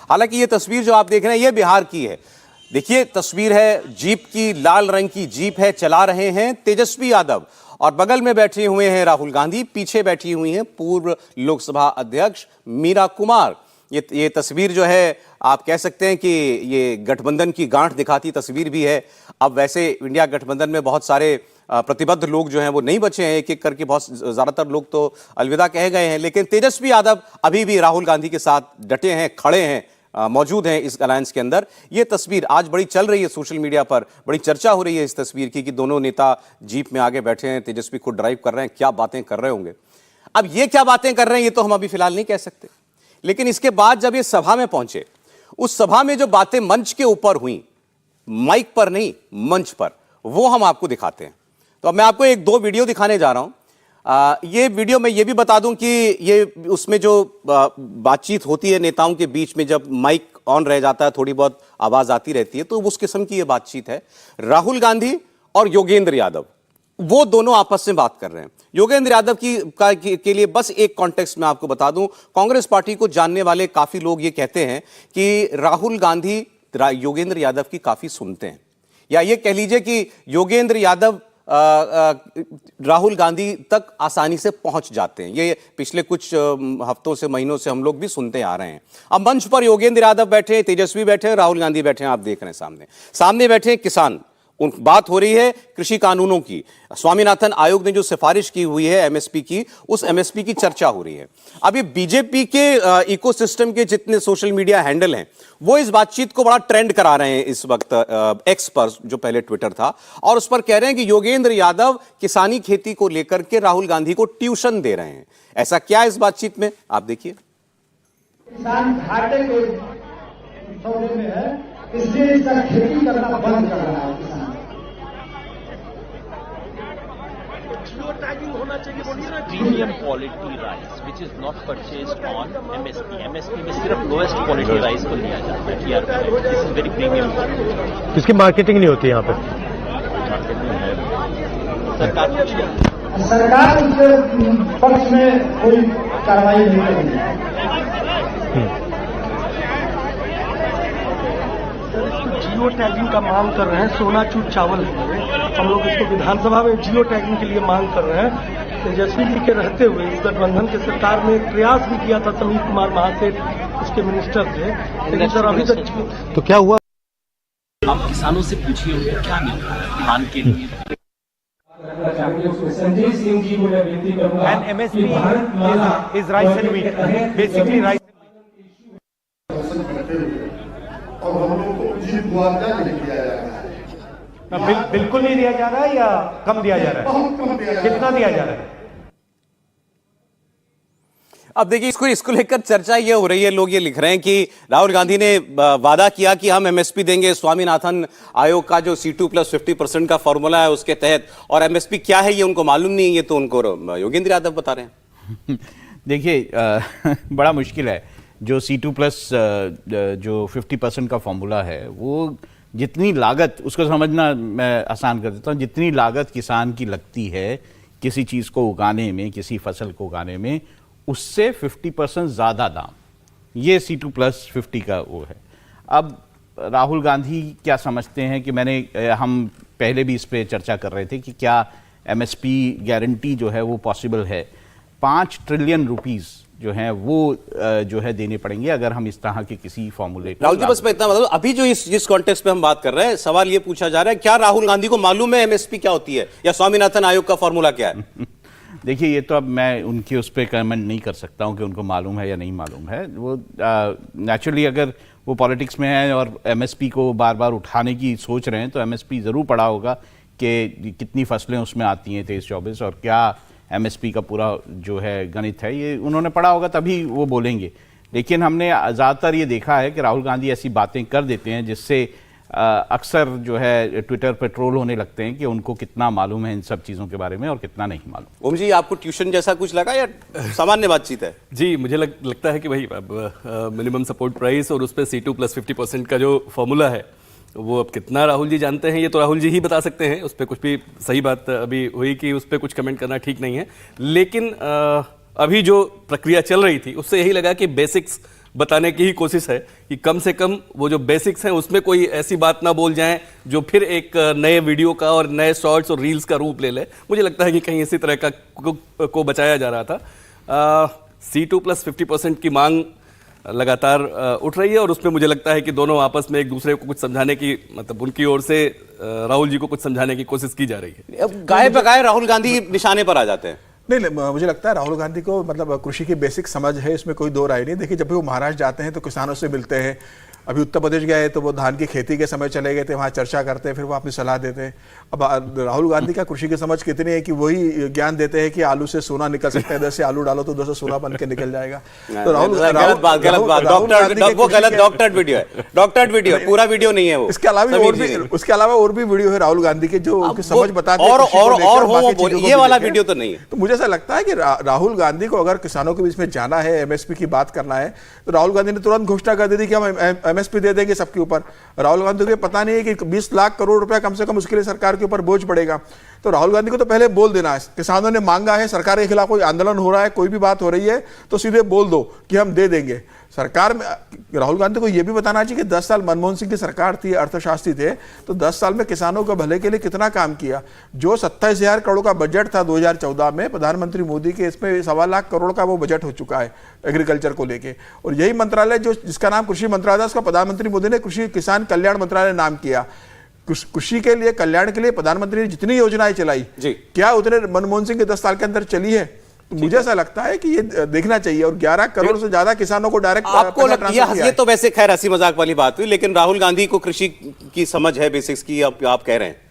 हालांकि ये तस्वीर जो आप देख रहे हैं ये बिहार की है। देखिए तस्वीर है जीप की, लाल रंग की जीप है, चला रहे हैं तेजस्वी यादव और बगल में बैठे हुए हैं राहुल गांधी, पीछे बैठी हुई हैं पूर्व लोकसभा अध्यक्ष मीरा कुमार। ये तस्वीर जो है आप कह सकते हैं कि ये गठबंधन की गांठ दिखाती तस्वीर भी है। अब वैसे इंडिया गठबंधन में बहुत सारे प्रतिबद्ध लोग जो हैं वो नहीं बचे हैं, एक एक करके बहुत ज्यादातर लोग तो अलविदा कहे गए हैं, लेकिन तेजस्वी यादव अभी भी राहुल गांधी के साथ डटे हैं, खड़े हैं, मौजूद हैं इस अलायंस के अंदर। ये तस्वीर आज बड़ी चल रही है सोशल मीडिया पर, बड़ी चर्चा हो रही है इस तस्वीर की कि दोनों नेता जीप में आगे बैठे हैं, तेजस्वी खुद ड्राइव कर रहे हैं, क्या बातें कर रहे होंगे। अब ये क्या बातें कर रहे हैं ये तो हम अभी फिलहाल नहीं कह सकते, लेकिन इसके बाद जब ये सभा में पहुंचे, उस सभा में जो बातें मंच के ऊपर हुई, माइक पर नहीं मंच पर, वो हम आपको दिखाते हैं। तो अब मैं आपको एक दो वीडियो दिखाने जा रहा हूं। ये वीडियो मैं ये भी बता दूं कि ये उसमें जो बातचीत होती है नेताओं के बीच में, जब माइक ऑन रह जाता है थोड़ी बहुत आवाज आती रहती है, तो उस किस्म की ये बातचीत है। राहुल गांधी और योगेंद्र यादव वो दोनों आपस में बात कर रहे हैं। योगेंद्र यादव के लिए बस एक कॉन्टेक्स्ट में आपको बता दूं, कांग्रेस पार्टी को जानने वाले काफी लोग ये कहते हैं कि राहुल गांधी योगेंद्र यादव की काफी सुनते हैं, या ये कह लीजिए कि योगेंद्र यादव राहुल गांधी तक आसानी से पहुंच जाते हैं। ये पिछले कुछ हफ्तों से, महीनों से हम लोग भी सुनते आ रहे हैं। अब मंच पर योगेंद्र यादव बैठे हैं, तेजस्वी बैठे हैं, राहुल गांधी बैठे हैं, आप देख रहे हैं सामने बैठे हैं किसान। बात हो रही है कृषि कानूनों की। स्वामीनाथन आयोग ने जो सिफारिश की हुई है एमएसपी की, उस एमएसपी की चर्चा हो रही है। अब ये बीजेपी के इकोसिस्टम के जितने सोशल मीडिया हैंडल हैं वो इस बातचीत को बड़ा ट्रेंड करा रहे हैं इस वक्त एक्स पर, जो पहले ट्विटर था, और उस पर कह रहे हैं कि योगेंद्र यादव किसानी खेती को लेकर के राहुल गांधी को ट्यूशन दे रहे हैं। ऐसा क्या इस बातचीत में, आप देखिए। किसान घाटे के सौदे में है, इसलिए इसका खेती करना बंद कर रहा है किसान। होना चाहिए, बोलिए ना। Premium quality rice which is not purchased on MSP. MSP में सिर्फ लोएस्ट क्वालिटी राइस को लिया जाता है, TRP. This is very premium. इसकी मार्केटिंग नहीं होती यहाँ पे। सरकार उसके पक्ष में कोई कार्रवाई नहीं करेगी। जियो टैगिंग का मांग कर रहे हैं, सोना चूर चावल है। हम लोग इसको विधानसभा में जियो टैगिंग के लिए मांग कर रहे हैं। तेजस्वी जी के रहते हुए इस गठबंधन के सरकार ने एक प्रयास भी किया था, समीर कुमार महासेठ उसके मिनिस्टर थे, लेकिन सर अभी तक तो क्या हुआ। आप किसानों से पूछिए उनको क्या मिल रहा है धान के लिए। संजय सिंह जी को मैं विनती करूंगा, And MSP is rice and wheat, basically rice और हम लोगों को उचित मुआवजा नहीं दिया जा रहा है। बिल्कुल नहीं दिया जा रहा है या कम दिया जा रहा है? बहुत कम दिया जा रहा है। कितना दिया जा रहा है? अब देखिए इसको लेकर चर्चा ये हो रही है, लोग ये लिख रहे हैं कि राहुल गांधी ने वादा किया कि हम एमएसपी देंगे, स्वामीनाथन आयोग का जो C2+50% का फॉर्मूला है उसके तहत, और एमएसपी क्या है ये उनको मालूम नहीं है, ये तो उनको योगेंद्र यादव बता रहे हैं। देखिए बड़ा मुश्किल है। जो C2+ जो 50% का फॉर्मूला है, वो जितनी लागत, उसको समझना मैं आसान कर देता हूँ, जितनी लागत किसान की लगती है किसी चीज़ को उगाने में, किसी फसल को उगाने में, उससे 50% ज़्यादा दाम, ये C2+50 का वो है। अब राहुल गांधी क्या समझते हैं कि हम पहले भी इस पे चर्चा कर रहे थे कि क्या एमएसपी गारंटी जो है वो पॉसिबल है। 5 ट्रिलियन रुपीस जो है वो जो है देने पड़ेंगे अगर हम इस तरह के किसी फॉर्मूले को। राहुल जी बस मैं इतना बता दूं, अभी जो जिस कॉन्टेक्स्ट पे हम बात कर रहे हैं, सवाल ये पूछा जा रहा है क्या राहुल गांधी को मालूम है एमएसपी क्या होती है या स्वामीनाथन आयोग का फॉर्मूला क्या है? देखिए ये तो अब मैं उनके उस पर कमेंट नहीं कर सकता हूं कि उनको मालूम है या नहीं मालूम है। वो नेचुरली अगर वो पॉलिटिक्स में है और एमएसपी को बार बार उठाने की सोच रहे हैं, तो एमएसपी ज़रूर पड़ा होगा कि कितनी फसलें उसमें आती हैं 23-24, और क्या एमएसपी का पूरा जो है गणित है, ये उन्होंने पढ़ा होगा तभी वो बोलेंगे। लेकिन हमने ज़्यादातर ये देखा है कि राहुल गांधी ऐसी बातें कर देते हैं जिससे अक्सर जो है ट्विटर पर ट्रोल होने लगते हैं कि उनको कितना मालूम है इन सब चीज़ों के बारे में और कितना नहीं मालूम। ओम जी, आपको ट्यूशन जैसा कुछ लगा या सामान्य बातचीत है? जी, मुझे लगता है कि भाई मिनिमम सपोर्ट प्राइस और उस पर C2+50% का जो फॉर्मूला है वो अब कितना राहुल जी जानते हैं, ये तो राहुल जी ही बता सकते हैं। उस पर कुछ भी सही बात अभी हुई कि उस पर कुछ कमेंट करना ठीक नहीं है, लेकिन अभी जो प्रक्रिया चल रही थी उससे यही लगा कि बेसिक्स बताने की ही कोशिश है कि कम से कम वो जो बेसिक्स हैं उसमें कोई ऐसी बात ना बोल जाएं जो फिर एक नए वीडियो का और नए शॉर्ट्स और रील्स का रूप ले ले। मुझे लगता है कि कहीं इसी तरह का को बचाया जा रहा था। C2+50% की मांग लगातार उठ रही है और उसमें मुझे लगता है कि दोनों आपस में एक दूसरे को कुछ समझाने की, मतलब उनकी ओर से राहुल जी को कुछ समझाने की कोशिश की जा रही है। अब गाय बगाए राहुल गांधी निशाने पर आ जाते हैं। नहीं, मुझे लगता है राहुल गांधी को मतलब कृषि की बेसिक समझ है, इसमें कोई दो राय नहीं। देखिए, जब भी वो महाराष्ट्र जाते हैं तो किसानों से मिलते हैं। अभी उत्तर प्रदेश गए तो वो धान की खेती के समय चले गए थे, वहाँ चर्चा करते हैं, फिर वो अपनी सलाह देते हैं। अब राहुल गांधी का कृषि की समझ कितनी है कि वही ज्ञान देते हैं कि आलू से सोना निकल सकता है, 10 से आलू डालो तो 2 से सोना बन के निकल जाएगा। तो गलत बात वो गलत डॉक्टर्ड वीडियो है, डॉक्टर्ड वीडियो है, पूरा वीडियो नहीं है वो। इसके अलावा और भी वीडियो है राहुल गांधी के जो समझ बताते हैं और ये वाला वीडियो तो नहीं है। तो मुझे ऐसा लगता है कि राहुल गांधी को अगर किसानों के बीच में जाना है, एमएसपी की बात करना है, तो राहुल गांधी ने तुरंत घोषणा कर दी थी कि हम एमएसपी दे देंगे सबके ऊपर। राहुल गांधी को पता नहीं है कि 20 लाख करोड़ रुपया कम से कम उसके लिए सरकार के ऊपर बोझ पड़ेगा। तो राहुल गांधी को तो पहले बोल देना है, किसानों ने मांगा है, सरकार के खिलाफ कोई आंदोलन हो रहा है, कोई भी बात हो रही है तो सीधे बोल दो कि हम दे देंगे। सरकार में राहुल गांधी को यह भी बताना चाहिए कि 10 साल मनमोहन सिंह की सरकार थी, अर्थशास्त्री थे, तो 10 साल में किसानों के भले के लिए कितना काम किया। जो 27,000 करोड़ का बजट था 2014 में प्रधानमंत्री मोदी के, इसमें 1.25 लाख करोड़ का वो बजट हो चुका है एग्रीकल्चर को लेके। और यही मंत्रालय जो जिसका नाम कृषि मंत्रालय, उसका प्रधानमंत्री मोदी ने कृषि किसान कल्याण मंत्रालय नाम किया। कृषि के लिए, कल्याण के लिए प्रधानमंत्री ने जितनी योजनाएं चलाई, क्या उतने मनमोहन सिंह के 10 साल के अंदर चली है? मुझे ऐसा लगता है कि ये देखना चाहिए। और 11 करोड़ से ज्यादा किसानों को डायरेक्ट आपको लगता है, ये तो वैसे खैर हंसी मजाक वाली बात हुई, लेकिन राहुल गांधी को कृषि की समझ है, बेसिक्स की, आप कह रहे हैं।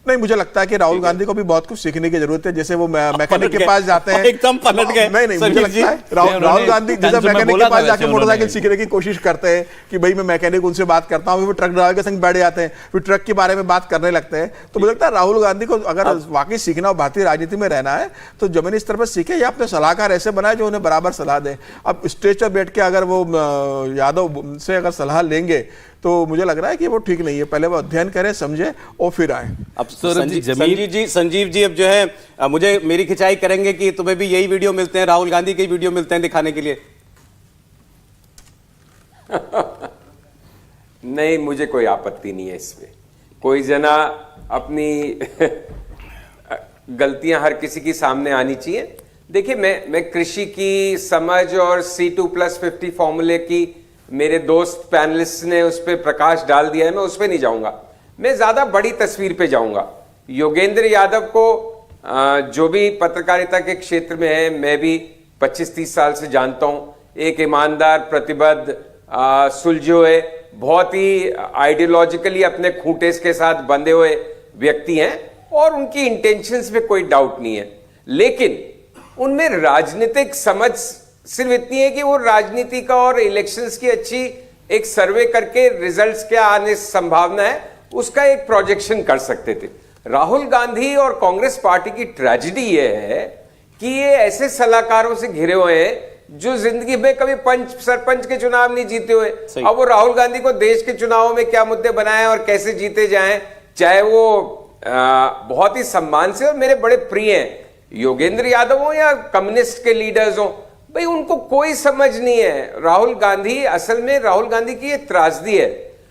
नहीं, मुझे लगता है कि राहुल गांधी को भी बहुत कुछ सीखने की जरूरत है। जैसे वो मैकेनिक के पास जाते हैं, एकदम पलट गए। नहीं, मुझे लगता है राहुल गांधी जैसे मैकेनिक के पास जाके मोटरसाइकिल सीखने की कोशिश करते हैं कि भाई मैं मैकेनिक, उनसे बात करता हूँ, वो ट्रक ड्राइवर के संग बैठ जाते हैं, फिर ट्रक के बारे में बात करने लगते हैं। तो मुझे लगता है राहुल गांधी को अगर वाकई सीखना और भारतीय राजनीति में रहना है तो जमीनी स्तर पर सीखे, या अपने सलाहकार ऐसे बनाए जो उन्हें बराबर सलाह दें। अब स्टेज पर बैठ के अगर वो यादव से अगर सलाह लेंगे तो मुझे लग रहा है कि वो ठीक नहीं है। पहले वो अध्ययन करें, समझे और फिर आए। अब संजीव जी अब जो है मुझे मेरी खिंचाई करेंगे कि तुम्हें भी यही वीडियो मिलते हैं, राहुल गांधी के वीडियो मिलते हैं दिखाने के लिए? नहीं, मुझे कोई आपत्ति नहीं है इसमें। कोई जना अपनी गलतियां हर किसी की सामने आनी चाहिए। देखिए, मैं कृषि की समझ और C2+50 फॉर्मूले की मेरे दोस्त पैनलिस्ट ने उस पर प्रकाश डाल दिया है, मैं उस पर नहीं जाऊंगा। मैं ज्यादा बड़ी तस्वीर पे जाऊंगा। योगेंद्र यादव को जो भी पत्रकारिता के क्षेत्र में है, मैं भी 25-30 साल से जानता हूं। एक ईमानदार, प्रतिबद्ध, सुलझे हुए, बहुत ही आइडियोलॉजिकली अपने खूंटे के साथ बंधे हुए व्यक्ति हैं और उनकी इंटेंशंस में कोई डाउट नहीं है। लेकिन उनमें राजनीतिक समझ सिर्फ इतनी है कि वो राजनीति का और इलेक्शंस की अच्छी एक सर्वे करके रिजल्ट्स क्या आने संभावना है उसका एक प्रोजेक्शन कर सकते थे। राहुल गांधी और कांग्रेस पार्टी की ट्रेजेडी ये है कि ये ऐसे सलाहकारों से घिरे हुए हैं जो जिंदगी में कभी सरपंच के चुनाव नहीं जीते हुए। अब वो राहुल गांधी को देश के चुनावों में क्या मुद्दे बनाए और कैसे जीते जाएं, चाहे वो बहुत ही सम्मान से, और मेरे बड़े प्रिय हैं, योगेंद्र यादव हो या कम्युनिस्ट के लीडर्स हो, भाई उनको कोई समझ नहीं है। राहुल गांधी, असल में राहुल गांधी की एक त्रासदी है।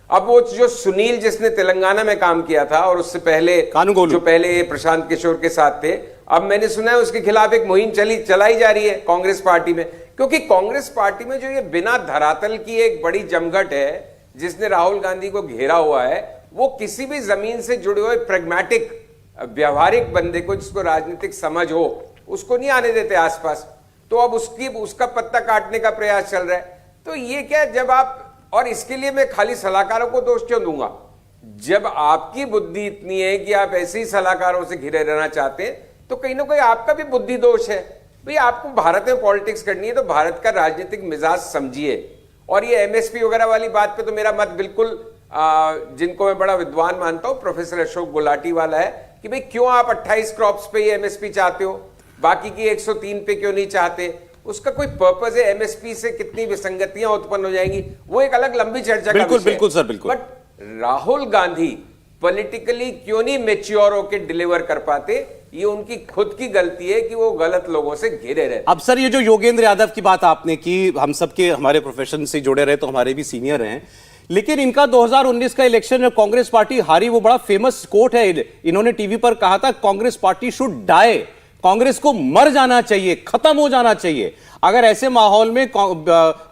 अब वो जो सुनील जिसने तेलंगाना में काम किया था और उससे पहले जो पहले प्रशांत किशोर के साथ थे, अब मैंने सुना है उसके खिलाफ एक मुहिम चलाई जा रही है कांग्रेस पार्टी में। क्योंकि कांग्रेस पार्टी में जो ये बिना धरातल की एक बड़ी जमघट है जिसने राहुल गांधी को घेरा हुआ है, वो किसी भी जमीन से जुड़े हुए प्रैग्मेटिक व्यवहारिक बंदे को, जिसको राजनीतिक समझ हो, उसको नहीं आने देते आसपास। तो अब उसका पत्ता काटने का प्रयास चल रहा है। तो ये क्या, जब आप, और इसके लिए मैं खाली सलाहकारों को दोष क्यों दूंगा? जब आपकी बुद्धि इतनी है कि आप ऐसे ही सलाहकारों से घिरे रहना चाहते हैं, तो कहीं ना कहीं आपका भी बुद्धि दोष है। भाई आपको भारत में पॉलिटिक्स करनी है तो भारत का राजनीतिक मिजाज समझिए। और ये एमएसपी वगैरह वाली बात पे तो मेरा मत बिल्कुल, जिनको मैं बड़ा विद्वान मानता हूं, प्रोफेसर अशोक गुलाटी वाला है कि भाई क्यों आप 28 क्रॉप्स पे एमएसपी चाहते हो, बाकी की 103 पे क्यों नहीं चाहते? उसका कोई पर्पस है? एमएसपी से कितनी विसंगतियां उत्पन्न हो जाएंगी, वो एक अलग लंबी चर्चा का विषय है। बिल्कुल सर, बिल्कुल। बट राहुल गांधी पॉलिटिकली क्यों नहीं मैच्योर होके डिलीवर कर पाते? ये उनकी खुद की गलती है कि वो गलत लोगों से घिरे रहते। अब सर, ये जो योगेंद्र यादव की बात आपने की, हम सबके हमारे प्रोफेशन से जुड़े रहे तो हमारे भी सीनियर हैं, लेकिन इनका 2019 का इलेक्शन में कांग्रेस पार्टी हारी, वो बड़ा फेमस कोट है, इन्होंने टीवी पर कहा था Congress party should die, Congress को मर जाना चाहिए, खत्म हो जाना चाहिए। अगर ऐसे माहौल में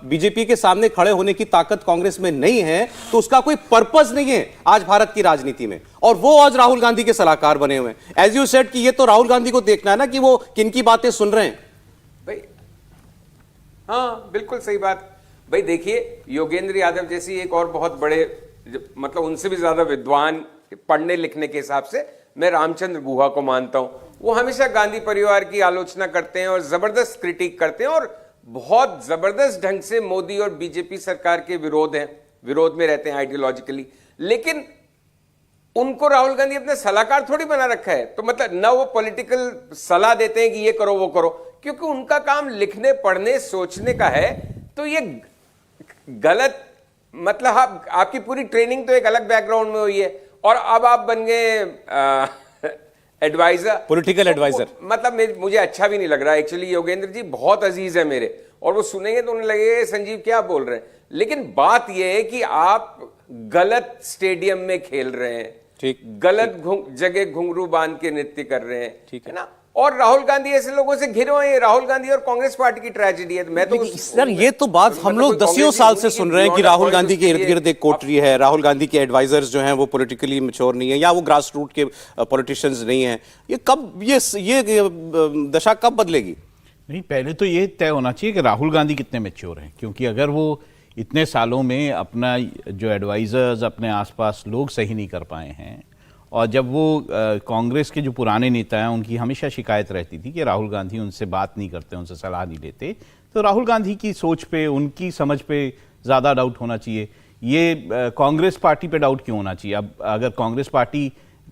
बीजेपी के सामने खड़े होने की ताकत कांग्रेस में नहीं है तो उसका कोई पर्पस नहीं है आज भारत की राजनीति में। और वो आज राहुल गांधी के सलाहकार बने हुए हैं। एज यू सेड कि ये तो राहुल गांधी को देखना है ना कि वो किन की बातें सुन रहे हैं। भाई हाँ, बिल्कुल सही बात। भाई देखिए, योगेंद्र यादव जैसी एक और बहुत बड़े, मतलब उनसे भी ज्यादा विद्वान पढ़ने लिखने के हिसाब से मैं रामचंद्र गुहा को मानता हूं। वो हमेशा गांधी परिवार की आलोचना करते हैं और जबरदस्त क्रिटिक करते हैं और बहुत जबरदस्त ढंग से मोदी और बीजेपी सरकार के विरोध में रहते हैं आइडियोलॉजिकली। लेकिन उनको राहुल गांधी अपने सलाहकार थोड़ी बना रखा है, तो मतलब ना वो पॉलिटिकल सलाह देते हैं कि ये करो वो करो, क्योंकि उनका काम लिखने पढ़ने सोचने का है। तो ये गलत, मतलब आपकी पूरी ट्रेनिंग तो एक अलग बैकग्राउंड में हुई है और अब आप बन गए एडवाइजर, पॉलिटिकल एडवाइजर। मतलब मुझे अच्छा भी नहीं लग रहा एक्चुअली। योगेंद्र जी बहुत अजीज है मेरे, और वो सुनेंगे तो उन्हें लगेगा संजीव क्या बोल रहे हैं, लेकिन बात यह है कि आप गलत स्टेडियम में खेल रहे हैं, ठीक, गलत जगह घुंघरू बांध के नृत्य कर रहे हैं, ठीक है ना। और राहुल गांधी ऐसे लोगों से घिरे हुए हैं। राहुल गांधी और कांग्रेस पार्टी की ट्रेजेडी है। मैं तो सर, ये तो बात हम लोग दसियों साल से सुन रहे हैं कि राहुल गांधी के इर्द गिर्द एक कोटरी है, राहुल गांधी के एडवाइजर्स जो हैं वो पॉलिटिकली मैच्योर नहीं है या वो ग्रास रूट के पॉलिटिशियंस नहीं हैं। ये कब ये दशा कब बदलेगी? नहीं, पहले तो ये तय होना चाहिए कि राहुल गांधी कितने मैच्योर हैं, क्योंकि अगर वो इतने सालों में अपना जो एडवाइजर्स, अपने आसपास लोग सही नहीं कर पाए हैं, और जब वो कांग्रेस के जो पुराने नेता हैं उनकी हमेशा शिकायत रहती थी कि राहुल गांधी उनसे बात नहीं करते, उनसे सलाह नहीं लेते, तो राहुल गांधी की सोच पे, उनकी समझ पे ज़्यादा डाउट होना चाहिए। ये कांग्रेस पार्टी पे डाउट क्यों होना चाहिए? अब अगर कांग्रेस पार्टी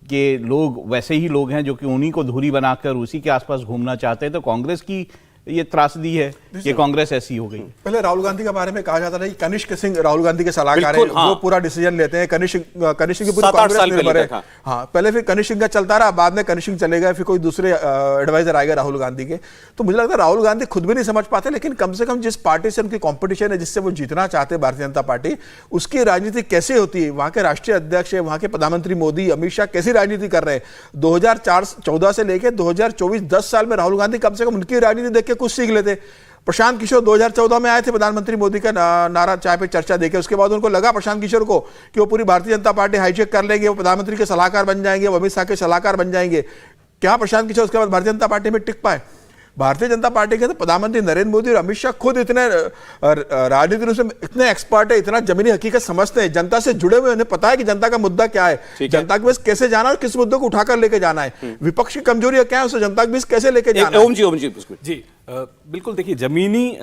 के लोग वैसे ही लोग हैं जो कि उन्हीं को धुरी बनाकर उसी के आसपास घूमना चाहते हैं, तो कांग्रेस की ये त्रासदी है कि कांग्रेस ऐसी हो गई। पहले राहुल गांधी के बारे में कहा जाता था कि कनिष्क सिंह राहुल गांधी के सलाहकार हैं, वो पूरा डिसीजन लेते हैं। कनिष्क की पूरी कांग्रेस निर्भर है। हाँ, पहले फिर कनिष्क सिंह का चलता रहा, बाद में कनिष्क सिंह चले गए, फिर कोई दूसरे एडवाइजर आएगा राहुल गांधी के। तो मुझे लगता है राहुल गांधी खुद भी नहीं समझ पाते, लेकिन कम से कम जिस पार्टी से उनकी कॉम्पिटिशन है, जिससे वो जीतना चाहते हैं, भारतीय जनता पार्टी, उसकी राजनीति कैसे होती है, वहां के राष्ट्रीय अध्यक्ष है, वहां के प्रधानमंत्री मोदी, अमित शाह कैसी राजनीति कर रहे हैं। 2014 से लेकर 2024 10 साल में राहुल गांधी कम से कम उनकी राजनीति देख के कुछ सीख लेते। प्रशांत किशोर 2014 में आए थे प्रधानमंत्री मोदी का नारा चाय पे चर्चा देके, उसके बाद उनको लगा प्रशांत किशोर को कि वो पूरी भारतीय जनता पार्टी हाईजेक कर लेंगे, वो प्रधानमंत्री के सलाहकार बन जाएंगे, वो अमित शाह के सलाहकार बन जाएंगे। क्या प्रशांत किशोर उसके बाद भारतीय जनता पार्टी में टिक पाए? भारतीय जनता पार्टी के तो प्रधानमंत्री नरेंद्र मोदी और अमित शाह खुद इतने राजनीति रूप से इतने एक्सपर्ट है, इतना जमीनी हकीकत समझते हैं, जनता से जुड़े हुए, उन्हें पता है कि जनता का मुद्दा क्या है, जनता के बीच कैसे जाना है और किस मुद्दे को उठाकर लेके जाना है, विपक्ष की कमजोरी क्या है, उसे जनता के बीच कैसे लेके जाना है। ओम जी बिल्कुल, देखिए जमीनी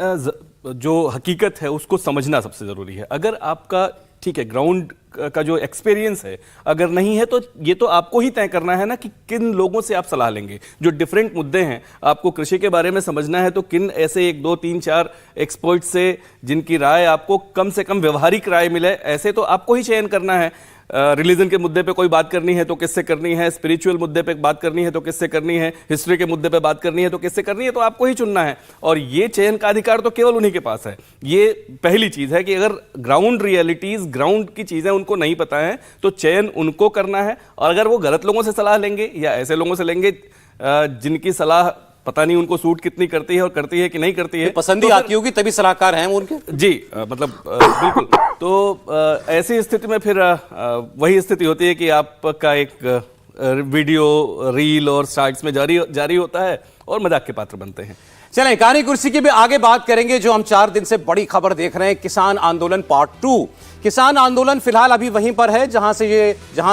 जो हकीकत है उसको समझना सबसे जरूरी है। अगर आपका ठीक है ग्राउंड का जो एक्सपीरियंस है अगर नहीं है, तो ये तो आपको ही तय करना है ना कि किन लोगों से आप सलाह लेंगे। जो डिफरेंट मुद्दे हैं, आपको कृषि के बारे में समझना है तो किन ऐसे 1 2 3 4 एक्सपर्ट से जिनकी राय आपको कम से कम व्यवहारिक राय मिले, ऐसे तो आपको ही चयन करना है। रिलीजन के मुद्दे पे कोई बात करनी है तो किससे करनी है, स्पिरिचुअल मुद्दे पे बात करनी है तो किससे करनी है, हिस्ट्री के मुद्दे पे बात करनी है तो किससे करनी है, तो आपको ही चुनना है। और ये चयन का अधिकार तो केवल उन्हीं के पास है। ये पहली चीज है कि अगर ग्राउंड रियलिटीज, ग्राउंड की चीजें उनको नहीं पता है तो चयन उनको करना है। और अगर वो गलत लोगों से सलाह लेंगे या ऐसे लोगों से लेंगे जिनकी सलाह पता नहीं उनको सूट कितनी करती है और करती है कि नहीं करती है, पसंद ही आती होगी तभी सलाहकार हैं उनके। जी मतलब बिल्कुल। तो ऐसी स्थिति में फिर वही स्थिति होती है कि आपका एक वीडियो, रील और शार्ट्स में जारी होता है और मजाक के पात्र बनते हैं। चलें, कहानी कुर्सी की भी आगे बात करेंगे। जो हम 4 दिन से बड़ी खबर देख रहे हैं, किसान आंदोलन पार्ट 2। किसान आंदोलन फिलहाल अभी वहीं पर है जहां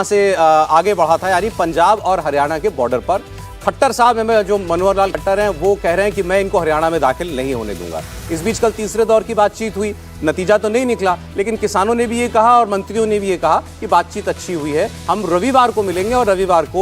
से आगे बढ़ा था, यानी पंजाब और हरियाणा के बॉर्डर पर। खट्टर साहब जो मनोहर लाल खट्टर हैं वो कह रहे हैं कि मैं इनको हरियाणा में दाखिल नहीं होने दूंगा। इस बीच कल तीसरे दौर की बातचीत हुई, नतीजा तो नहीं निकला, लेकिन किसानों ने भी ये कहा और मंत्रियों ने भी ये कहा कि बातचीत अच्छी हुई है। हम रविवार को मिलेंगे और रविवार को